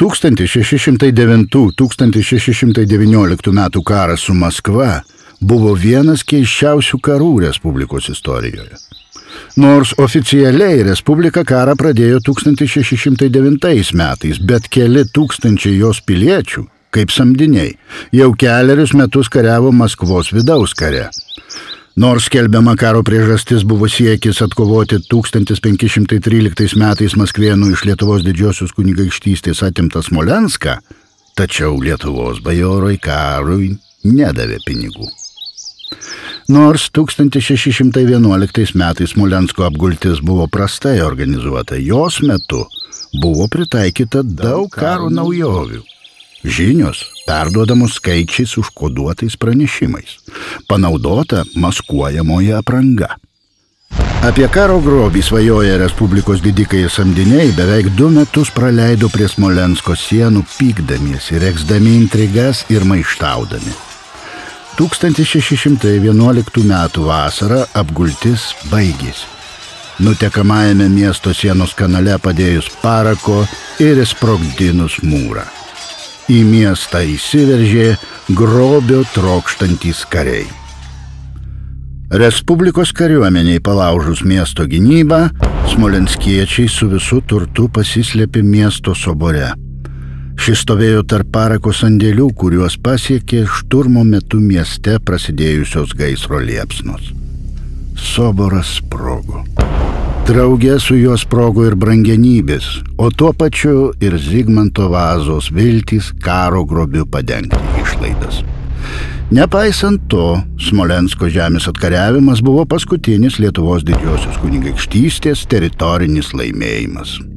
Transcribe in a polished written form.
1609–1619 metų karas su Maskva buvo vienas keisčiausių karų Respublikos istorijoje. Nors oficialiai Respublika karą pradėjo 1609 metais, bet keli tūkstančiai jos piliečių, kaip samdiniai, jau kelerius metus kariavo Maskvos vidaus kare. Nors skelbiama karo priežastis buvo siekis atkovoti 1513 metais maskvėnų iš Lietuvos didžiosios kunigaikštystės atimtą Smolenską, tačiau Lietuvos bajorui karui nedavė pinigų. Nors 1611 metais Smolensko apgultis buvo prastai organizuota, jos metu buvo pritaikyta daug karo naujovių. Žinios perduodamos skaičiais užkoduotais pranešimais. Panaudota maskuojamoji apranga. Apie karo grobį svajoję Respublikos didikai ir samdiniai beveik 2 metus praleido prie Smolensko sienų pykdamiesi, regzdami intrigas ir maištaudami. 1611 metų vasarą apgultis baigėsi. Nutekamajame miesto sienos kanale padėjus parako ir įsprogdinus mūrą. Į miestą įsiveržė grobio trokštantys kariai. Respublikos kariuomeniai palaužus miesto gynybą, smolenskiečiai su visu turtu pasislėpė miesto sobore. Šis stovėjo tarp parako sandėlių, kuriuos pasiekė šturmo metu mieste prasidėjusios gaisro liepsnos. Soboras sprogo. Drauge su juo sprogo ir brangenybės, o tuo pačiu ir Zigmanto Vazos viltys karo grobiu padengti išlaidas. Nepaisant to, Smolensko žemės atkariavimas buvo paskutinis Lietuvos didžiosios kunigaikštystės teritorinis laimėjimas.